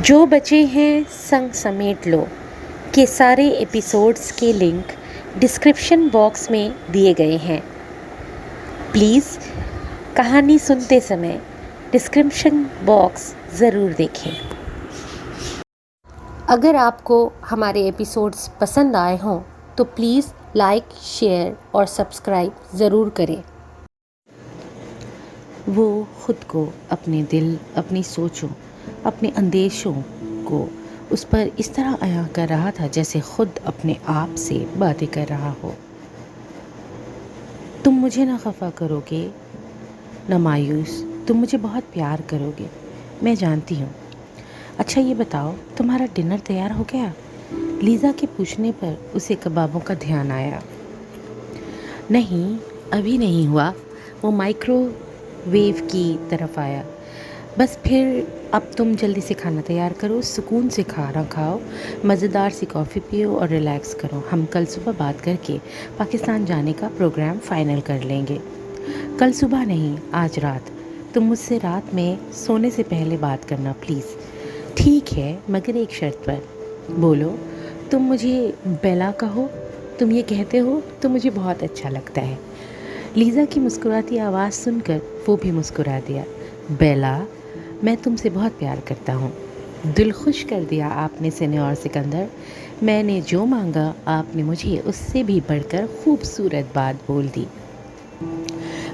جو بچے ہیں سنگ سمیٹ لو کے سارے ایپیسوڈز کے لنک ڈسکرپشن باکس میں دیے گئے ہیں۔ پلیز کہانی سنتے سمے ڈسکرپشن باکس ضرور دیکھیں۔ اگر آپ کو ہمارے ایپیسوڈز پسند آئے ہوں تو پلیز لائک، شیئر اور سبسکرائب ضرور کریں۔ وہ خود کو، اپنے دل، اپنی سوچوں، اپنے اندیشوں کو اس پر اس طرح عیاں کر رہا تھا جیسے خود اپنے آپ سے باتیں کر رہا ہو۔ تم مجھے نہ خفا کرو گے، نہ مایوس، تم مجھے بہت پیار کرو گے، میں جانتی ہوں۔ اچھا یہ بتاؤ، تمہارا ڈنر تیار ہو گیا؟ لیزا کے پوچھنے پر اسے کبابوں کا دھیان آیا۔ نہیں، ابھی نہیں ہوا۔ وہ مائکرو ویو کی طرف آیا۔ بس پھر اب تم جلدی سے کھانا تیار کرو، سکون سے کھانا کھاؤ، مزیدار سی کافی پیو اور ریلیکس کرو۔ ہم کل صبح بات کر کے پاکستان جانے کا پروگرام فائنل کر لیں گے۔ کل صبح نہیں، آج رات۔ تم مجھ سے رات میں سونے سے پہلے بات کرنا پلیز۔ ٹھیک ہے، مگر ایک شرط پر۔ بولو۔ تم مجھے بیلا کہو۔ تم یہ کہتے ہو تو مجھے بہت اچھا لگتا ہے۔ لیزا کی مسکراتی آواز سن کر وہ بھی مسکرا دیا۔ بیلا، میں تم سے بہت پیار کرتا ہوں۔ دل خوش کر دیا آپ نے سینیور سکندر۔ میں نے جو مانگا آپ نے مجھے اس سے بھی بڑھ کر خوبصورت بات بول دی۔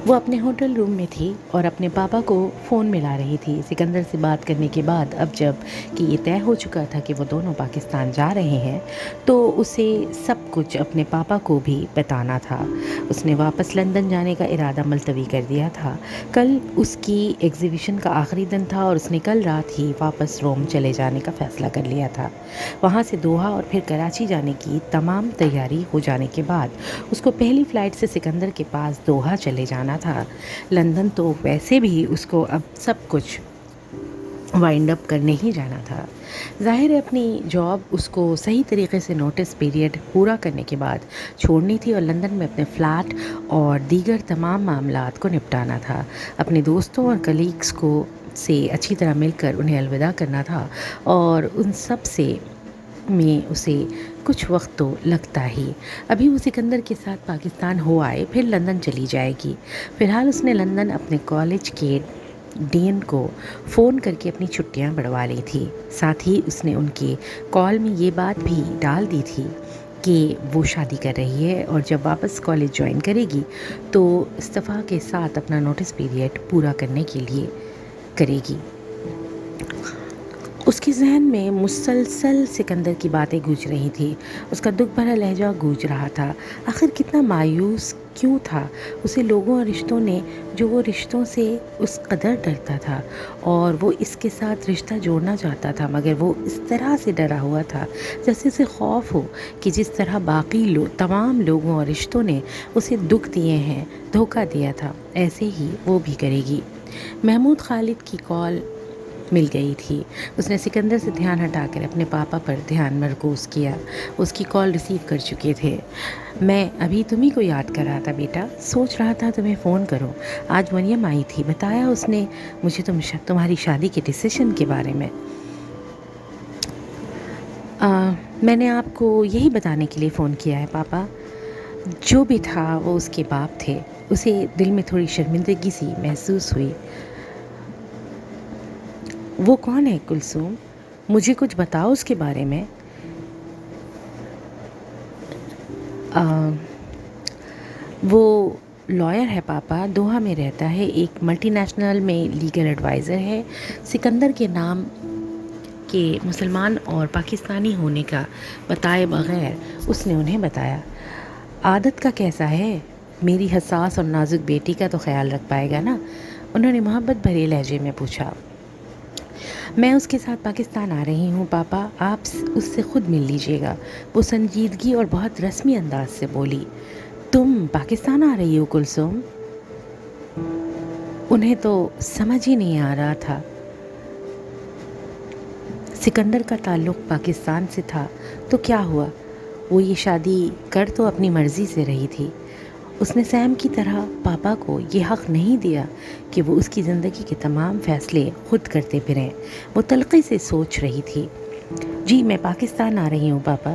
وہ اپنے ہوٹل روم میں تھی اور اپنے پاپا کو فون ملا رہی تھی۔ سکندر سے بات کرنے کے بعد اب جب کہ یہ طے ہو چکا تھا کہ وہ دونوں پاکستان جا رہے ہیں تو اسے سب کچھ اپنے پاپا کو بھی بتانا تھا۔ اس نے واپس لندن جانے کا ارادہ ملتوی کر دیا تھا۔ کل اس کی ایگزیبیشن کا آخری دن تھا اور اس نے کل رات ہی واپس روم چلے جانے کا فیصلہ کر لیا تھا۔ وہاں سے دوحہ اور پھر کراچی جانے کی تمام تیاری ہو جانے کے بعد اس کو پہلی فلائٹ سے سکندر کے پاس دوحہ چلے جانا تھا۔ لندن تو ویسے بھی اس کو اب سب کچھ وائنڈ اپ کرنے ہی جانا تھا۔ ظاہر ہے اپنی جاب اس کو صحیح طریقے سے نوٹس پیریڈ پورا کرنے کے بعد چھوڑنی تھی اور لندن میں اپنے فلیٹ اور دیگر تمام معاملات کو نپٹانا تھا۔ اپنے دوستوں اور کلیگس کو سے اچھی طرح مل کر انہیں الوداع کرنا تھا اور ان سب سے میں اسے کچھ وقت تو لگتا ہی۔ ابھی وہ سکندر کے ساتھ پاکستان ہو آئے پھر لندن چلی جائے گی۔ فی الحال اس نے لندن اپنے کالج کے ڈین کو فون کر کے اپنی چھٹیاں بڑھوا لی تھی۔ ساتھ ہی اس نے ان کے کال میں یہ بات بھی ڈال دی تھی کہ وہ شادی کر رہی ہے اور جب واپس کالج جوائن کرے گی تو استعفیٰ کے ساتھ اپنا نوٹس پیریڈ پورا کرنے کے لیے کرے گی۔ اس کے ذہن میں مسلسل سکندر کی باتیں گونج رہی تھی۔ اس کا دکھ بھرا لہجہ گونج رہا تھا۔ آخر کتنا مایوس کیوں تھا اسے لوگوں اور رشتوں نے جو وہ رشتوں سے اس قدر ڈرتا تھا اور وہ اس کے ساتھ رشتہ جوڑنا چاہتا تھا مگر وہ اس طرح سے ڈرا ہوا تھا جیسے اسے خوف ہو کہ جس طرح باقی تمام لوگوں اور رشتوں نے اسے دکھ دیے ہیں، دھوکہ دیا تھا، ایسے ہی وہ بھی کرے گی۔ محمود خالد کی کال مل گئی تھی۔ اس نے سکندر سے دھیان ہٹا کر اپنے پاپا پر دھیان مرکوز کیا۔ اس کی کال ریسیو کر چکے تھے۔ میں ابھی تمہیں کو یاد کر رہا تھا بیٹا، سوچ رہا تھا تمہیں فون کروں۔ آج مریم آئی تھی، بتایا اس نے مجھے تمہاری شادی کے ڈیسیشن کے بارے میں۔ میں نے آپ کو یہی بتانے کے لیے فون کیا ہے پاپا۔ جو بھی تھا وہ اس کے باپ تھے۔ اسے دل میں تھوڑی شرمندگی سی محسوس ہوئی۔ وہ کون ہے کلثوم؟ مجھے کچھ بتاؤ اس کے بارے میں۔ وہ لائر ہے پاپا، دوحہ میں رہتا ہے، ایک ملٹی نیشنل میں لیگل ایڈوائزر ہے۔ سکندر کے نام کے مسلمان اور پاکستانی ہونے کا بتائے بغیر اس نے انہیں بتایا۔ عادت کا کیسا ہے؟ میری حساس اور نازک بیٹی کا تو خیال رکھ پائے گا نا؟ انہوں نے محبت بھرے لہجے میں پوچھا۔ میں اس کے ساتھ پاکستان آ رہی ہوں پاپا، آپ اس سے خود مل لیجئے گا۔ وہ سنجیدگی اور بہت رسمی انداز سے بولی۔ تم پاکستان آ رہی ہو کلثوم؟ انہیں تو سمجھ ہی نہیں آ رہا تھا۔ سکندر کا تعلق پاکستان سے تھا تو کیا ہوا؟ وہ یہ شادی کر تو اپنی مرضی سے رہی تھی اس نے سیم کی طرح پاپا کو یہ حق نہیں دیا کہ وہ اس کی زندگی کے تمام فیصلے خود کرتے پھریں۔ وہ تلخی سے سوچ رہی تھی۔ جی میں پاکستان آ رہی ہوں پاپا،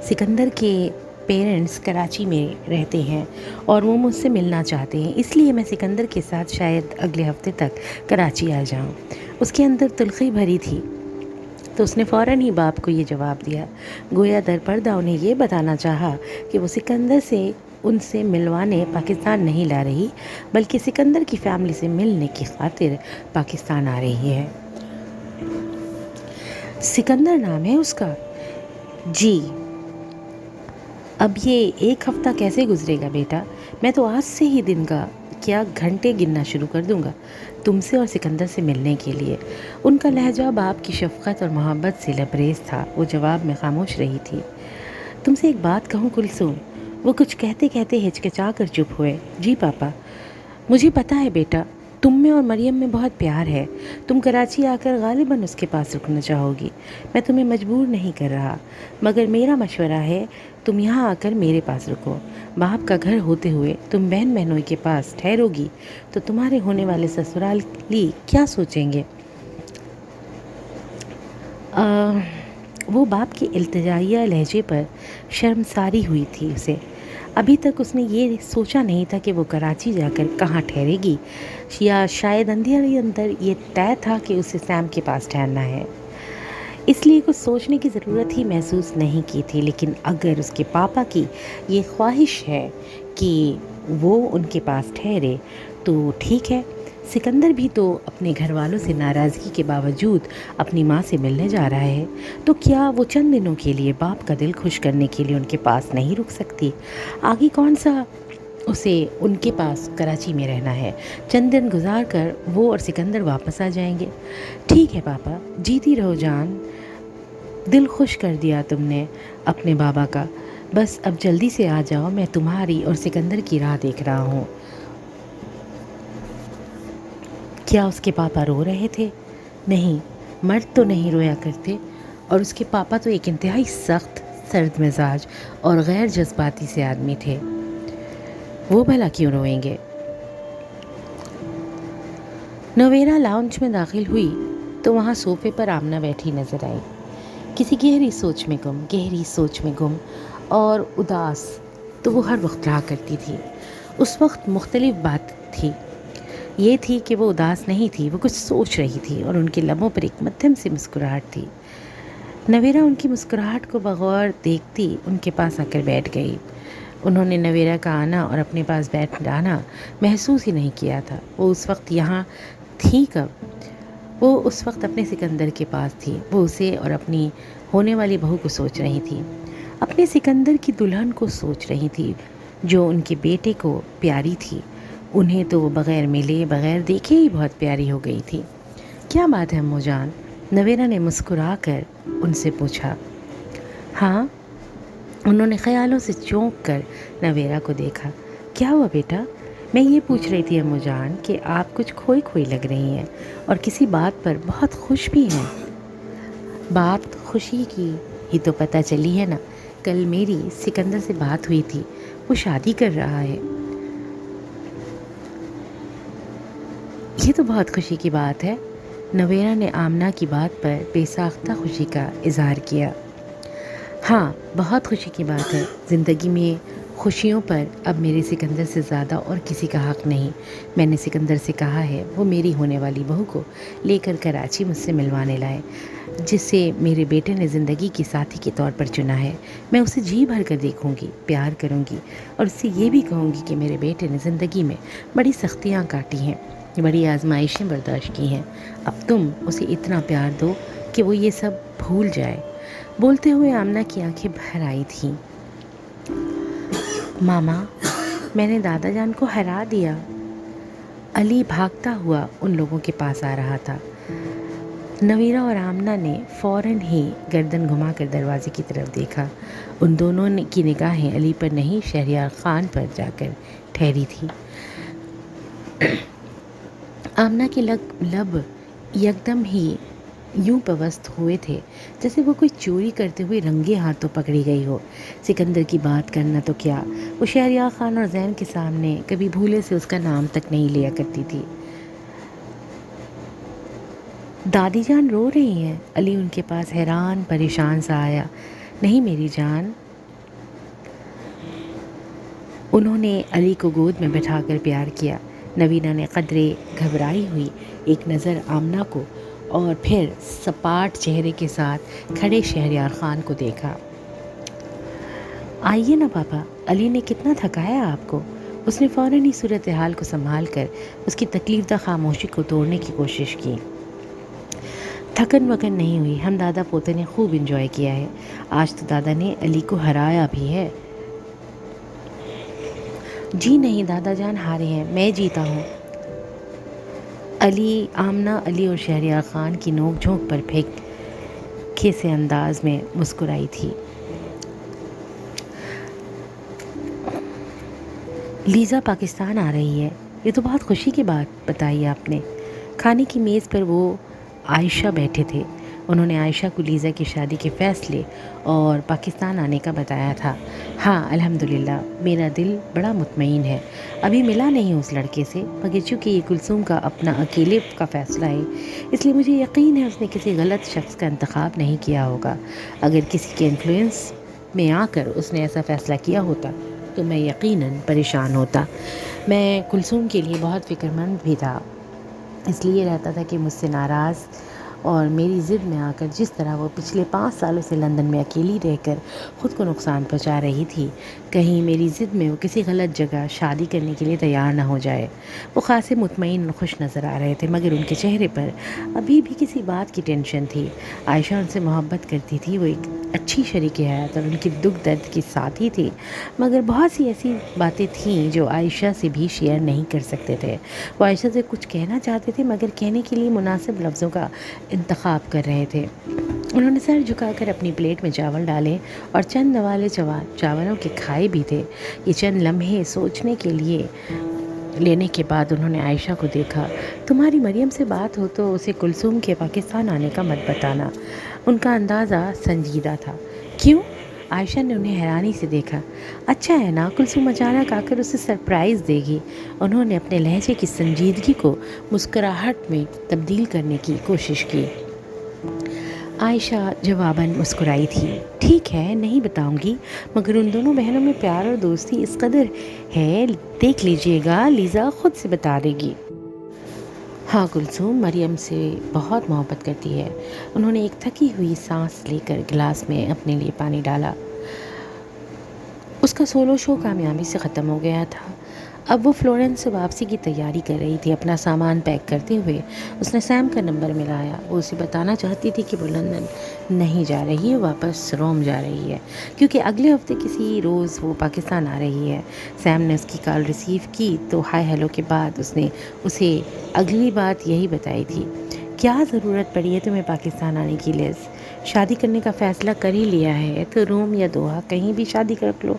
سکندر کے پیرنٹس کراچی میں رہتے ہیں اور وہ مجھ سے ملنا چاہتے ہیں، اس لیے میں سکندر کے ساتھ شاید اگلے ہفتے تک کراچی آ جاؤں۔ اس کے اندر تلخی بھری تھی تو اس نے فوراً ہی باپ کو یہ جواب دیا، گویا در پردہ انہیں یہ بتانا چاہا کہ وہ سکندر سے ان سے ملوانے پاکستان نہیں لا رہی، بلکہ سکندر کی فیملی سے ملنے کی خاطر پاکستان آ رہی ہے۔ سکندر نام ہے اس کا؟ جی۔ اب یہ ایک ہفتہ کیسے گزرے گا بیٹا؟ میں تو آج سے ہی دن کا کیا گھنٹے گننا شروع کر دوں گا تم سے اور سکندر سے ملنے کے لیے۔ ان کا لہجہ باپ کی شفقت اور محبت سے لبریز تھا۔ وہ جواب میں خاموش رہی تھی۔ تم سے ایک بات کہوں کلثوم؟ وہ کچھ کہتے کہتے ہچکچا کر چپ ہوئے۔ جی پاپا۔ مجھے پتہ ہے بیٹا، تم میں اور مریم میں بہت پیار ہے۔ تم کراچی آ کر غالباً اس کے پاس رکنا چاہو گی۔ میں تمہیں مجبور نہیں کر رہا، مگر میرا مشورہ ہے تم یہاں آ کر میرے پاس رکو۔ باپ کا گھر ہوتے ہوئے تم بہن بہنوئی کے پاس ٹھہرو گی تو تمہارے ہونے والے سسرالی کیا سوچیں گے؟ وہ باپ کے التجائیہ لہجے پر شرمساری ہوئی تھی اسے۔ ابھی تک اس نے یہ سوچا نہیں تھا کہ وہ کراچی جا کر کہاں ٹھہرے گی، یا شاید اندر یہ طے تھا کہ اسے سیم کے پاس ٹھہرنا ہے، اس لیے کچھ سوچنے کی ضرورت ہی محسوس نہیں کی تھی۔ لیکن اگر اس کے پاپا کی یہ خواہش ہے کہ وہ ان کے پاس ٹھہرے تو ٹھیک ہے۔ سکندر بھی تو اپنے گھر والوں سے ناراضگی کے باوجود اپنی ماں سے ملنے جا رہا ہے، تو کیا وہ چند دنوں کے لیے باپ کا دل خوش کرنے کے لیے ان کے پاس نہیں رک سکتی؟ آگے کون سا اسے ان کے پاس کراچی میں رہنا ہے؟ چند دن گزار کر وہ اور سکندر واپس آ جائیں گے۔ ٹھیک ہے پاپا، جیتی رہو جان، دل خوش کر دیا تم نے اپنے بابا کا۔ بس اب جلدی سے آ جاؤ، میں تمہاری اور سکندر کی راہ دیکھ رہا ہوں۔ کیا اس کے پاپا رو رہے تھے؟ نہیں، مرد تو نہیں رویا کرتے، اور اس کے پاپا تو ایک انتہائی سخت، سرد مزاج اور غیر جذباتی سے آدمی تھے۔ وہ بھلا کیوں روئیں گے؟ نویرا لاؤنج میں داخل ہوئی تو وہاں صوفے پر آمنہ بیٹھی نظر آئی، کسی گہری سوچ میں گم اور اداس تو وہ ہر وقت رہا کرتی تھی۔ اس وقت مختلف بات تھی، یہ تھی کہ وہ اداس نہیں تھی، وہ کچھ سوچ رہی تھی اور ان کے لبوں پر ایک مدھم سی مسکراہٹ تھی۔ نویرا ان کی مسکراہٹ کو بغور دیکھتی ان کے پاس آ کر بیٹھ گئی۔ انہوں نے نویرا کا آنا اور اپنے پاس بیٹھ جانا محسوس ہی نہیں کیا تھا۔ وہ اس وقت یہاں تھی کب؟ وہ اس وقت اپنے سکندر کے پاس تھی۔ وہ اسے اور اپنی ہونے والی بہو کو سوچ رہی تھی، اپنے سکندر کی دلہن کو سوچ رہی تھی جو ان کے بیٹے کو پیاری تھی۔ انہیں تو وہ بغیر ملے بغیر دیکھے ہی بہت پیاری ہو گئی تھی۔ کیا بات ہے امو جان؟ نویرا نے مسکرا کر ان سے پوچھا۔ ہاں، انہوں نے خیالوں سے چونک کر نویرا کو دیکھا۔ کیا ہوا بیٹا؟ میں یہ پوچھ رہی تھی امو جان کہ آپ کچھ کھوئی کھوئی لگ رہی ہیں اور کسی بات پر بہت خوش بھی ہیں۔ بات خوشی کی ہی تو پتہ چلی ہے نا، کل میری سکندر سے بات ہوئی تھی، وہ شادی کر رہا ہے۔ یہ تو بہت خوشی کی بات ہے۔ نویرا نے آمنہ کی بات پر بے ساختہ خوشی کا اظہار کیا۔ ہاں، بہت خوشی کی بات ہے۔ زندگی میں خوشیوں پر اب میرے سکندر سے زیادہ اور کسی کا حق نہیں۔ میں نے سکندر سے کہا ہے وہ میری ہونے والی بہو کو لے کر کراچی مجھ سے ملوانے لائے، جسے میرے بیٹے نے زندگی کی ساتھی کے طور پر چنا ہے۔ میں اسے جی بھر کر دیکھوں گی، پیار کروں گی، اور اس سے یہ بھی کہوں گی کہ میرے بیٹے نے زندگی میں بڑی سختیاں کاٹی ہیں، بڑی آزمائشیں برداشت کی ہیں۔ اب تم اسے اتنا پیار دو کہ وہ یہ سب بھول جائے۔ بولتے ہوئے آمنہ کی آنکھیں بھر آئی تھیں۔ ماما، میں نے دادا جان کو ہرا دیا۔ علی بھاگتا ہوا ان لوگوں کے پاس آ رہا تھا۔ نویرا اور آمنہ نے فوراً ہی گردن گھما کر دروازے کی طرف دیکھا۔ ان دونوں کی نگاہیں علی پر نہیں شہریار خان پر جا کر ٹھہری تھی۔ آمنہ کے لب یکدم ہی یوں پوست ہوئے تھے جیسے وہ کوئی چوری کرتے ہوئے رنگے ہاتھوں پکڑی گئی ہو۔ سکندر کی بات کرنا تو کیا، وہ شہریار خان اور زین کے سامنے کبھی بھولے سے اس کا نام تک نہیں لیا کرتی تھی۔ دادی جان رو رہی ہیں؟ علی ان کے پاس حیران پریشان سا آیا۔ نہیں میری جان۔ انہوں نے علی کو گود میں بٹھا کر پیار کیا۔ نوینہ نے قدرے گھبرائی ہوئی ایک نظر آمنہ کو اور پھر سپاٹ چہرے کے ساتھ کھڑے شہریار خان کو دیکھا۔ آئیے نا پاپا، علی نے کتنا تھکایا آپ کو؟ اس نے فوراً ہی صورتحال کو سنبھال کر اس کی تکلیف دہ خاموشی کو توڑنے کی کوشش کی۔ تھکن وکن نہیں ہوئی، ہم دادا پوتے نے خوب انجوائے کیا ہے۔ آج تو دادا نے علی کو ہرایا بھی ہے۔ جی نہیں دادا جان ہارے ہیں، میں جیتا ہوں۔ آمنہ علی اور شہریار خان کی نوک جھونک پر پھینکے سے انداز میں مسکرائی تھی۔ لیزا پاکستان آ رہی ہے، یہ تو بہت خوشی کی بات بتائی آپ نے۔ کھانے کی میز پر وہ عائشہ بیٹھے تھے۔ انہوں نے عائشہ کو لیزا کی شادی کے فیصلے اور پاکستان آنے کا بتایا تھا۔ ہاں الحمدللہ، میرا دل بڑا مطمئن ہے۔ ابھی ملا نہیں اس لڑکے سے، مگر چونکہ یہ کلثوم کا اپنا اکیلے کا فیصلہ ہے، اس لیے مجھے یقین ہے اس نے کسی غلط شخص کا انتخاب نہیں کیا ہوگا۔ اگر کسی کے انفلوئنس میں آ کر اس نے ایسا فیصلہ کیا ہوتا تو میں یقیناً پریشان ہوتا۔ میں کلثوم کے لیے بہت فکر مند بھی تھا، اس لیے رہتا تھا کہ مجھ سے ناراض اور میری ضد میں آ کر جس طرح وہ پچھلے 5 سالوں سے لندن میں اکیلی رہ کر خود کو نقصان پہنچا رہی تھی، کہیں میری ضد میں وہ کسی غلط جگہ شادی کرنے کے لیے تیار نہ ہو جائے۔ وہ خاصے مطمئن اور خوش نظر آ رہے تھے، مگر ان کے چہرے پر ابھی بھی کسی بات کی ٹینشن تھی۔ عائشہ ان سے محبت کرتی تھی، وہ ایک اچھی شریک حیات اور ان کی دکھ درد کی ساتھی تھی، مگر بہت سی ایسی باتیں تھیں جو عائشہ سے بھی شیئر نہیں کر سکتے تھے۔ وہ عائشہ سے کچھ کہنا چاہتے تھے مگر کہنے کے لیے مناسب لفظوں کا انتخاب کر رہے تھے۔ انہوں نے سر جھکا کر اپنی پلیٹ میں چاول ڈالے اور چند نوالے چاولوں کے کھائے بھی تھے۔ یہ چند لمحے سوچنے کے لیے لینے کے بعد انہوں نے عائشہ کو دیکھا۔ تمہاری مریم سے بات ہو تو اسے کلثوم کے پاکستان آنے کا مت بتانا۔ ان کا اندازہ سنجیدہ تھا۔ کیوں؟ عائشہ نے انہیں حیرانی سے دیکھا۔ اچھا ہے نا، کلثوم اچانک آ کر اسے سرپرائز دے گی۔ انہوں نے اپنے لہجے کی سنجیدگی کو مسکراہٹ میں تبدیل کرنے کی کوشش کی۔ عائشہ جواباً مسکرائی تھی۔ ٹھیک ہے، نہیں بتاؤں گی، مگر ان دونوں بہنوں میں پیار اور دوستی اس قدر ہے، دیکھ لیجئے گا، لیزا خود سے بتا دے گی۔ ہاں کلثوم مریم سے بہت محبت کرتی ہے۔ انہوں نے ایک تھکی ہوئی سانس لے کر گلاس میں اپنے لیے پانی ڈالا۔ اس کا سولو شو کامیابی سے ختم ہو گیا تھا۔ اب وہ فلورنس سے واپسی کی تیاری کر رہی تھی۔ اپنا سامان پیک کرتے ہوئے اس نے سیم کا نمبر ملایا۔ وہ اسے بتانا چاہتی تھی کہ وہ لندن نہیں جا رہی ہے، واپس روم جا رہی ہے، کیونکہ اگلے ہفتے کسی روز وہ پاکستان آ رہی ہے۔ سیم نے اس کی کال ریسیو کی تو ہائے ہیلو کے بعد اس نے اسے اگلی بات یہی بتائی تھی۔ کیا ضرورت پڑی ہے تمہیں پاکستان آنے کی لیز؟ شادی کرنے کا فیصلہ کر ہی لیا ہے تو روم یا دوحہ کہیں بھی شادی کر لو۔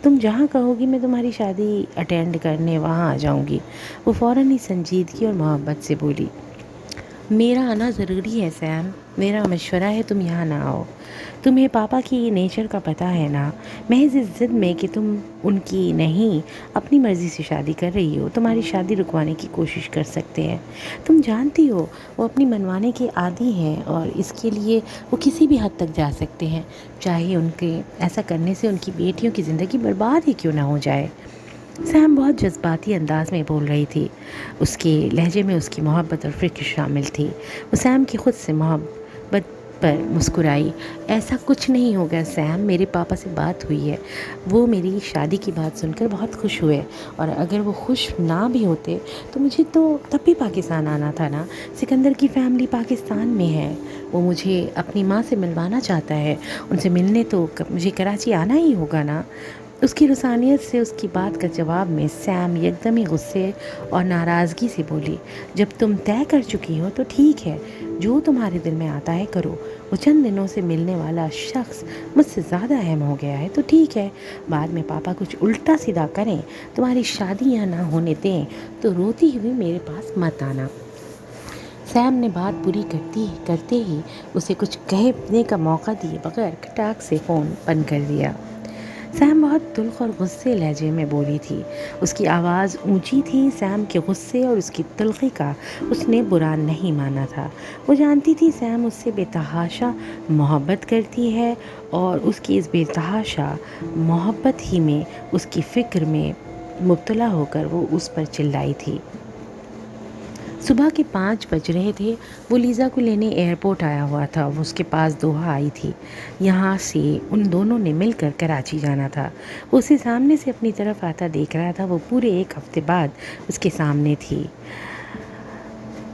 تم جہاں کہو گی میں تمہاری شادی اٹینڈ کرنے وہاں آ جاؤں گی۔ وہ فوراً ہی سنجیدگی اور محبت سے بولی۔ میرا آنا ضروری ہے سیم، میرا مشورہ ہے تم یہاں نہ آؤ۔ تمہیں پاپا کی نیچر کا پتہ ہے نا، محض اس ضد میں کہ تم ان کی نہیں اپنی مرضی سے شادی کر رہی ہو تمہاری شادی رکوانے کی کوشش کر سکتے ہیں۔ تم جانتی ہو وہ اپنی منوانے کے عادی ہیں اور اس کے لیے وہ کسی بھی حد تک جا سکتے ہیں، چاہے ان کے ایسا کرنے سے ان کی بیٹیوں کی زندگی برباد ہی کیوں نہ ہو جائے۔ سیم بہت جذباتی انداز میں بول رہی تھی۔ اس کے لہجے میں اس کی محبت اور فکر شامل تھی۔ وہ سیم کی خود سے محبت پر مسکرائی۔ ایسا کچھ نہیں ہوگا سیم، میرے پاپا سے بات ہوئی ہے، وہ میری شادی کی بات سن کر بہت خوش ہوئے، اور اگر وہ خوش نہ بھی ہوتے تو مجھے تو تب بھی پاکستان آنا تھا نا۔ سکندر کی فیملی پاکستان میں ہے، وہ مجھے اپنی ماں سے ملوانا چاہتا ہے، ان سے ملنے تو مجھے کراچی آنا ہی ہوگا نا۔ اس کی رسانیت سے اس کی بات کا جواب میں سیم یکدم ہی غصے اور ناراضگی سے بولی۔ جب تم طے کر چکی ہو تو ٹھیک ہے، جو تمہارے دل میں آتا ہے کرو۔ وہ چند دنوں سے ملنے والا شخص مجھ سے زیادہ اہم ہو گیا ہے تو ٹھیک ہے، بعد میں پاپا کچھ الٹا سیدھا کریں، تمہاری شادی یا نہ ہونے دیں تو روتی ہوئی میرے پاس مت آنا۔ سیم نے بات پوری کرتے ہی اسے کچھ کہنے کا موقع دیے بغیر کھٹاک سے فون بند کر دیا۔ سیم بہت تلخ اور غصے لہجے میں بولی تھی۔ اس کی آواز اونچی تھی۔ سیم کے غصے اور اس کی تلخی کا اس نے برا نہیں مانا تھا۔ وہ جانتی تھی سیم اس سے بے تحاشا محبت کرتی ہے اور اس کی اس بے تحاشا محبت ہی میں اس کی فکر میں مبتلا ہو کر وہ اس پر چلائی تھی۔ صبح کے 5 بج رہے تھے۔ وہ لیزا کو لینے ایئرپورٹ آیا ہوا تھا۔ وہ اس کے پاس دوحہ آئی تھی۔ یہاں سے ان دونوں نے مل کر کراچی جانا تھا۔ وہ اسے سامنے سے اپنی طرف آتا دیکھ رہا تھا۔ وہ پورے 1 ہفتے بعد اس کے سامنے تھی۔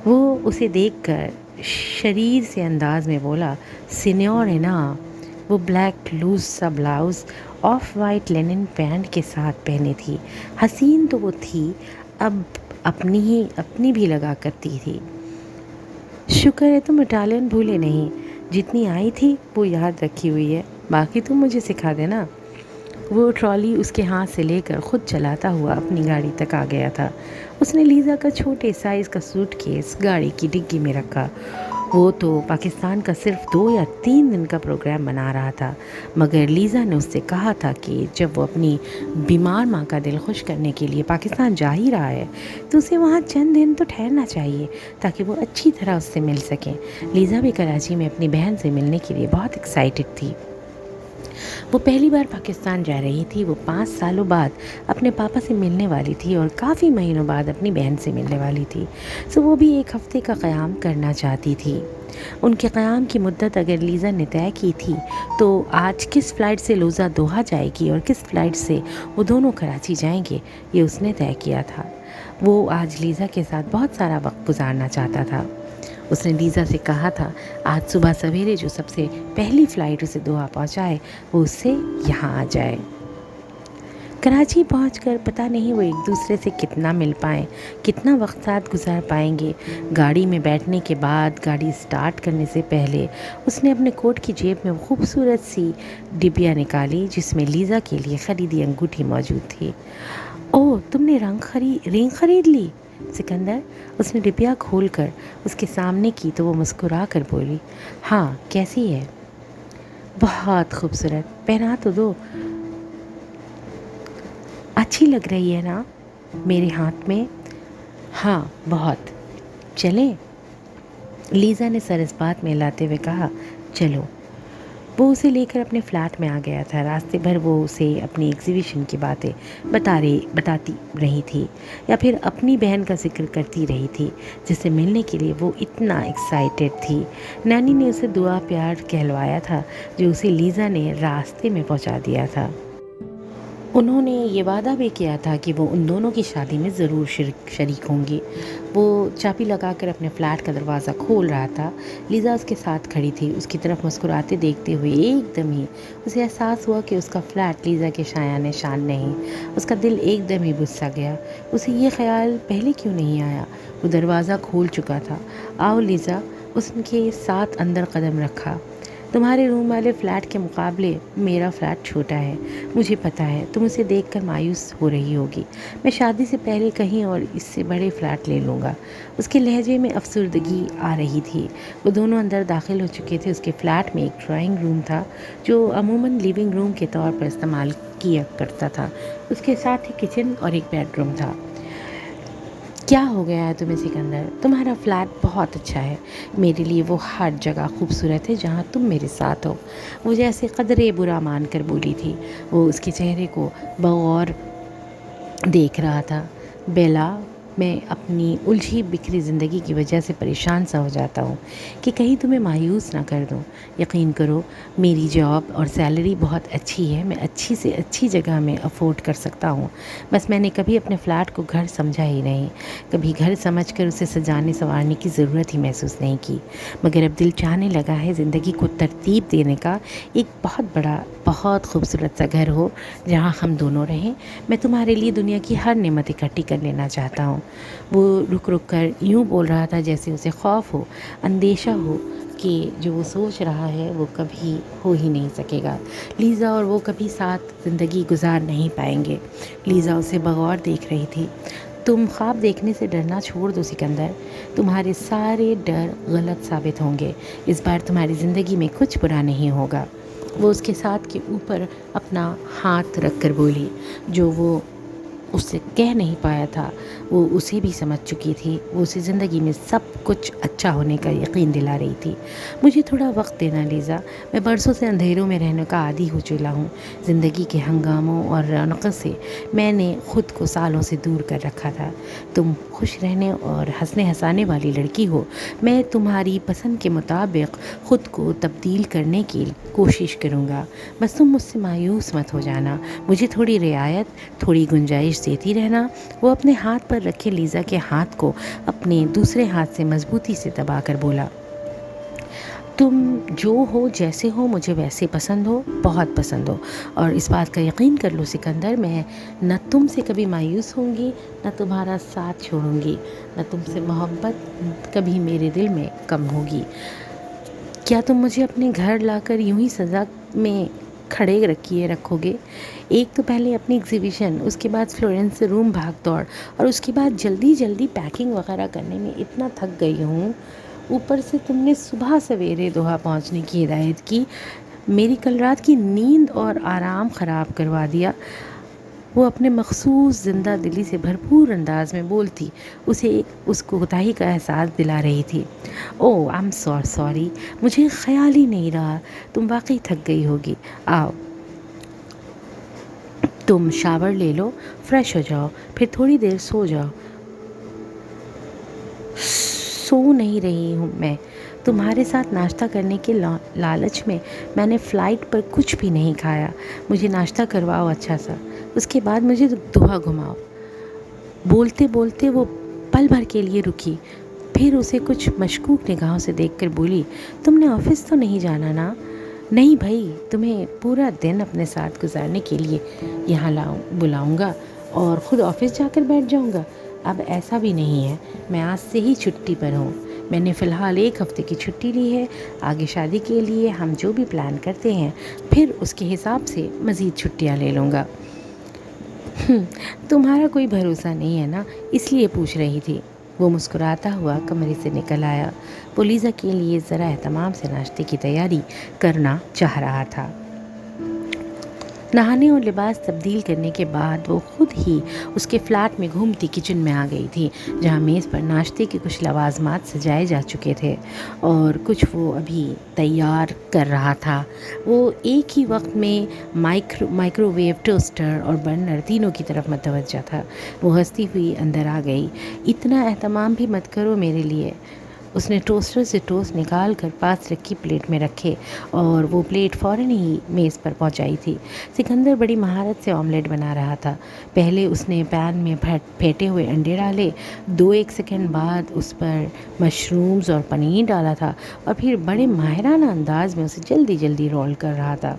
وہ اسے دیکھ کر شریر سے انداز میں بولا، سینیورینا۔ وہ بلیک لوز سا blouse off white linen pant کے ساتھ پہنے تھی۔ حسین تو وہ تھی، اب اپنی بھی لگا کرتی تھی۔ شکر ہے تم اٹالین بھولے نہیں، جتنی آئی تھی وہ یاد رکھی ہوئی ہے، باقی تم مجھے سکھا دینا۔ وہ ٹرالی اس کے ہاتھ سے لے کر خود چلاتا ہوا اپنی گاڑی تک آ گیا تھا۔ اس نے لیزا کا چھوٹے سائز کا سوٹ کیس گاڑی کی ڈگی میں رکھا۔ وہ تو پاکستان کا صرف 2 یا 3 دن کا پروگرام بنا رہا تھا، مگر لیزا نے اس سے کہا تھا کہ جب وہ اپنی بیمار ماں کا دل خوش کرنے کے لیے پاکستان جا ہی رہا ہے تو اسے وہاں چند دن تو ٹھہرنا چاہیے تاکہ وہ اچھی طرح اس سے مل سکیں۔ لیزا بھی کراچی میں اپنی بہن سے ملنے کے لیے بہت ایکسائٹڈ تھی۔ وہ پہلی بار پاکستان جا رہی تھی۔ وہ 5 سالوں بعد اپنے پاپا سے ملنے والی تھی اور کافی مہینوں بعد اپنی بہن سے ملنے والی تھی۔ وہ بھی 1 ہفتے کا قیام کرنا چاہتی تھی۔ ان کے قیام کی مدت اگر لیزا نے طے کی تھی تو آج کس فلائٹ سے لیزا دوحہ جائے گی اور کس فلائٹ سے وہ دونوں کراچی جائیں گے یہ اس نے طے کیا تھا۔ وہ آج لیزا کے ساتھ بہت سارا وقت گزارنا چاہتا تھا۔ اس نے لیزا سے کہا تھا آج صبح سویرے جو سب سے پہلی فلائٹ اسے دوحہ پہنچائے وہ اس سے یہاں آ جائے۔ کراچی پہنچ کر پتہ نہیں وہ ایک دوسرے سے کتنا مل پائیں، کتنا وقت ساتھ گزار پائیں گے۔ گاڑی میں بیٹھنے کے بعد گاڑی سٹارٹ کرنے سے پہلے اس نے اپنے کوٹ کی جیب میں خوبصورت سی ڈبیا نکالی جس میں لیزا کے لیے خریدی انگوٹھی موجود تھی۔ اوہ تم نے رنگ خرید لی سکندر؟ اس نے ڈبیا کھول کر اس کے سامنے کی تو وہ مسکرا کر بولی، ہاں کیسی ہے؟ بہت خوبصورت، پہنا تو دو۔ اچھی لگ رہی ہے نا میرے ہاتھ میں؟ ہاں بہت۔ چلیں؟ لیزا نے سر اس بات میں لاتے ہوئے کہا، چلو۔ وہ اسے لے کر اپنے فلیٹ میں آ گیا تھا۔ راستے بھر وہ اسے اپنی ایگزیبیشن کی باتیں بتاتی رہی تھی یا پھر اپنی بہن کا ذکر کرتی رہی تھی جس سے ملنے کے لیے وہ اتنا ایکسائٹڈ تھی۔ نانی نے اسے دعا پیار کہلوایا تھا جو اسے لیزا نے راستے میں پہنچا دیا تھا۔ انہوں نے یہ وعدہ بھی کیا تھا کہ وہ ان دونوں کی شادی میں ضرور شریک ہوں گی۔ وہ چابی لگا کر اپنے فلیٹ کا دروازہ کھول رہا تھا۔ لیزا اس کے ساتھ کھڑی تھی، اس کی طرف مسکراتے دیکھتے ہوئے۔ ایک دم ہی اسے احساس ہوا کہ اس کا فلیٹ لیزا کے شایان شان نہیں۔ اس کا دل ایک دم ہی بجھ سا گیا۔ اسے یہ خیال پہلے کیوں نہیں آیا؟ وہ دروازہ کھول چکا تھا۔ آؤ لیزا، اس کے ساتھ اندر قدم رکھا۔ تمہارے روم والے فلیٹ کے مقابلے میرا فلیٹ چھوٹا ہے، مجھے پتہ ہے تم اسے دیکھ کر مایوس ہو رہی ہوگی۔ میں شادی سے پہلے کہیں اور اس سے بڑے فلیٹ لے لوں گا۔ اس کے لہجے میں افسردگی آ رہی تھی۔ وہ دونوں اندر داخل ہو چکے تھے۔ اس کے فلیٹ میں ایک ڈرائنگ روم تھا جو عموماً لیونگ روم کے طور پر استعمال کیا کرتا تھا۔ اس کے ساتھ ہی کچن اور ایک بیڈ روم تھا۔ کیا ہو گیا ہے تمہیں سکندر؟ تمہارا فلیٹ بہت اچھا ہے، میرے لیے وہ ہر جگہ خوبصورت ہے جہاں تم میرے ساتھ ہو۔ وہ جیسے قدرے برا مان کر بولی تھی۔ وہ اس کے چہرے کو بغور دیکھ رہا تھا۔ بیلا، میں اپنی الجھی بکھری زندگی کی وجہ سے پریشان سا ہو جاتا ہوں کہ کہیں تمہیں مایوس نہ کر دوں۔ یقین کرو میری جاب اور سیلری بہت اچھی ہے، میں اچھی سے اچھی جگہ میں افورڈ کر سکتا ہوں۔ بس میں نے کبھی اپنے فلیٹ کو گھر سمجھا ہی نہیں، کبھی گھر سمجھ کر اسے سجانے سنوارنے کی ضرورت ہی محسوس نہیں کی۔ مگر اب دل چاہنے لگا ہے زندگی کو ترتیب دینے کا ایک بہت بڑا، بہت خوبصورت سا گھر ہو جہاں ہم دونوں رہیں۔ میں تمہارے لیے دنیا کی ہر نعمت اکٹھی کر لینا چاہتا ہوں۔ وہ رک رک کر یوں بول رہا تھا جیسے اسے خوف ہو، اندیشہ ہو کہ جو وہ سوچ رہا ہے وہ کبھی ہو ہی نہیں سکے گا۔ لیزا اور وہ کبھی ساتھ زندگی گزار نہیں پائیں گے۔ لیزا اسے بغور دیکھ رہی تھی۔ تم خواب دیکھنے سے ڈرنا چھوڑ دو سکندر، تمہارے سارے ڈر غلط ثابت ہوں گے، اس بار تمہاری زندگی میں کچھ برا نہیں ہوگا۔ وہ اس کے ساتھ کے اوپر اپنا ہاتھ رکھ کر بولی، جو وہ اس سے کہہ نہیں پایا تھا وہ اسے بھی سمجھ چکی تھی۔ وہ اسے زندگی میں سب کچھ اچھا ہونے کا یقین دلا رہی تھی۔ مجھے تھوڑا وقت دینا لیزا، میں برسوں سے اندھیروں میں رہنے کا عادی ہو چلا ہوں۔ زندگی کے ہنگاموں اور رونق سے میں نے خود کو سالوں سے دور کر رکھا تھا۔ تم خوش رہنے اور ہنسنے ہنسانے والی لڑکی ہو، میں تمہاری پسند کے مطابق خود کو تبدیل کرنے کی کوشش کروں گا، بس تم مجھ سے مایوس مت ہو جانا، مجھے تھوڑی رعایت، تھوڑی گنجائش دیتی رہنا۔ وہ اپنے ہاتھ پر رکھے لیزا کے ہاتھ کو اپنے دوسرے ہاتھ سے مضبوطی سے دبا کر بولا، تم جو ہو، جیسے ہو، مجھے ویسے پسند ہو، بہت پسند ہو، اور اس بات کا یقین کر لو سکندر، میں نہ تم سے کبھی مایوس ہوں گی، نہ تمہارا ساتھ چھوڑوں گی، نہ تم سے محبت کبھی میرے دل میں کم ہوگی۔ کیا تم مجھے اپنے گھر لا کر یوں ہی سزا میں کھڑے رکھو گے؟ ایک تو پہلے اپنی ایگزیبیشن، اس کے بعد فلورنس سے روم بھاگ دوڑ، اور اس کے بعد جلدی جلدی پیکنگ وغیرہ کرنے میں اتنا تھک گئی ہوں، اوپر سے تم نے صبح سویرے دوحہ پہنچنے کی ہدایت کی، میری کل رات کی نیند اور آرام خراب کروا دیا۔ وہ اپنے مخصوص زندہ دلی سے بھرپور انداز میں بولتی اسے اس کوتاہی کا احساس دلا رہی تھی۔ او آئی ایم سوری، مجھے خیال ہی نہیں رہا، تم واقعی تھک گئی ہوگی۔ آؤ تم شاور لے لو، فریش ہو جاؤ، پھر تھوڑی دیر سو جاؤ۔ سو نہیں رہی ہوں میں، تمہارے ساتھ ناشتہ کرنے کے لالچ میں نے فلائٹ پر کچھ بھی نہیں کھایا، مجھے ناشتہ کرواؤ اچھا سا، اس کے بعد مجھے دوحہ گھماؤ۔ بولتے بولتے وہ پل بھر کے لیے رکی، پھر اسے کچھ مشکوک نگاہوں سے دیکھ کر بولی، تم نے آفس تو نہیں جانا نا؟ نہیں بھائی، تمہیں پورا دن اپنے ساتھ گزارنے کے لیے یہاں بلاؤں گا اور خود آفس جا کر بیٹھ جاؤں گا۔ اب ایسا بھی نہیں ہے، میں آج سے ہی چھٹی پر ہوں، میں نے فی الحال 1 ہفتے کی چھٹی لی ہے، آگے شادی کے لیے ہم جو بھی پلان کرتے ہیں پھر اس کے حساب سے مزید چھٹیاں لے لوں گا۔ تمہارا کوئی بھروسہ نہیں ہے نا، اس لیے پوچھ رہی تھی۔ وہ مسکراتا ہوا کمرے سے نکل آیا، وہ لیزا کے لیے ذرا اہتمام سے ناشتے کی تیاری کرنا چاہ رہا تھا۔ نہانے اور لباس تبدیل کرنے کے بعد وہ خود ہی اس کے فلیٹ میں گھومتی کچن میں آ گئی تھی، جہاں میز پر ناشتے کے کچھ لوازمات سجائے جا چکے تھے اور کچھ وہ ابھی تیار کر رہا تھا۔ وہ ایک ہی وقت میں مائکرو ویو، ٹوسٹر اور برنر تینوں کی طرف متوجہ تھا۔ وہ ہنستی ہوئی اندر آ گئی، اتنا اہتمام بھی مت کرو میرے لیے۔ اس نے ٹوسٹر سے ٹوسٹ نکال کر پاس رکھی پلیٹ میں رکھے اور وہ پلیٹ فوراً ہی میز پر پہنچائی تھی۔ سکندر بڑی مہارت سے آملیٹ بنا رہا تھا۔ پہلے اس نے پین میں پھیٹے ہوئے انڈے ڈالے، 2-1 سیکنڈ بعد اس پر مشرومز اور پنیر ڈالا تھا اور پھر بڑے ماہرانہ انداز میں اسے جلدی جلدی رول کر رہا تھا۔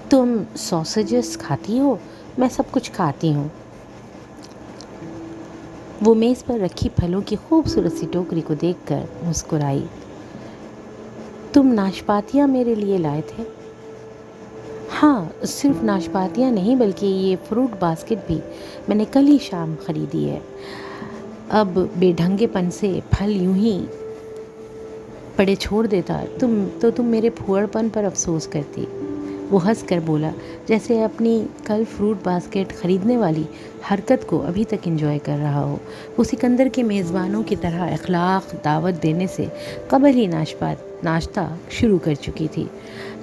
تم سوسیجز کھاتی ہو؟ میں سب کچھ کھاتی ہوں۔ وہ میز پر رکھی پھلوں کی خوبصورت سی ٹوکری کو دیکھ کر مسکرائی۔ تم ناشپاتیاں میرے لیے لائے تھے؟ ہاں، صرف ناشپاتیاں نہیں بلکہ یہ فروٹ باسکٹ بھی میں نے کل ہی شام خریدی ہے۔ اب بے ڈھنگے پن سے پھل یوں ہی پڑے چھوڑ دیتا تم میرے پھوڑ پن پر افسوس کرتی۔ وہ ہنس کر بولا، جیسے اپنی کل فروٹ باسکٹ خریدنے والی حرکت کو ابھی تک انجوائے کر رہا ہو۔ وہ سکندر کے میزبانوں کی طرح اخلاق دعوت دینے سے قبل ہی ناشتہ شروع کر چکی تھی۔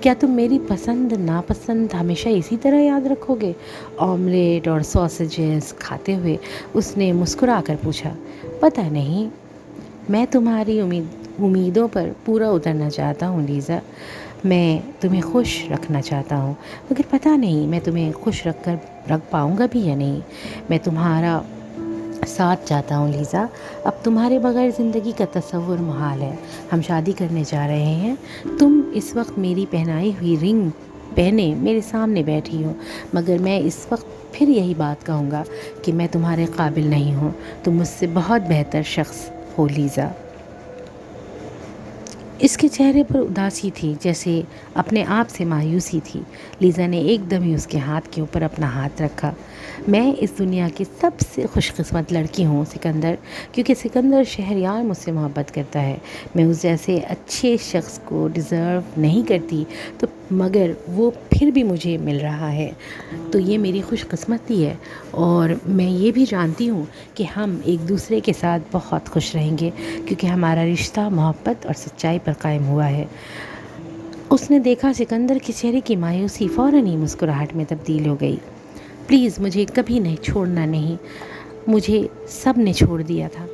کیا تم میری پسند ناپسند ہمیشہ اسی طرح یاد رکھو گے؟ آملیٹ اور سوسیجز کھاتے ہوئے اس نے مسکرا کر پوچھا۔ پتہ نہیں، میں تمہاری امیدوں پر پورا اترنا چاہتا ہوں لیزا، میں تمہیں خوش رکھنا چاہتا ہوں، مگر پتہ نہیں میں تمہیں خوش رکھ پاؤں گا بھی یا نہیں۔ میں تمہارا ساتھ چاہتا ہوں لیزا، اب تمہارے بغیر زندگی کا تصور محال ہے۔ ہم شادی کرنے جا رہے ہیں، تم اس وقت میری پہنائی ہوئی رنگ پہنے میرے سامنے بیٹھی ہو، مگر میں اس وقت پھر یہی بات کہوں گا کہ میں تمہارے قابل نہیں ہوں، تم مجھ سے بہت بہتر شخص ہو لیزا۔ اس کے چہرے پر اداسی تھی، جیسے اپنے آپ سے مایوسی تھی۔ لیزا نے ایک دم ہی اس کے ہاتھ کے اوپر اپنا ہاتھ رکھا۔ میں اس دنیا کی سب سے خوش قسمت لڑکی ہوں سکندر، کیونکہ سکندر شہریار مجھ سے محبت کرتا ہے۔ میں اس جیسے اچھے شخص کو ڈیزرو نہیں کرتی تو مگر وہ پھر بھی مجھے مل رہا ہے، تو یہ میری خوش قسمتی ہے، اور میں یہ بھی جانتی ہوں کہ ہم ایک دوسرے کے ساتھ بہت خوش رہیں گے، کیونکہ ہمارا رشتہ محبت اور سچائی پر قائم ہوا ہے۔ اس نے دیکھا سکندر کے چہرے کی مایوسی فوراً ہی مسکراہٹ میں تبدیل ہو گئی۔ پلیز مجھے کبھی نہیں چھوڑنا، نہیں، مجھے سب نے چھوڑ دیا تھا،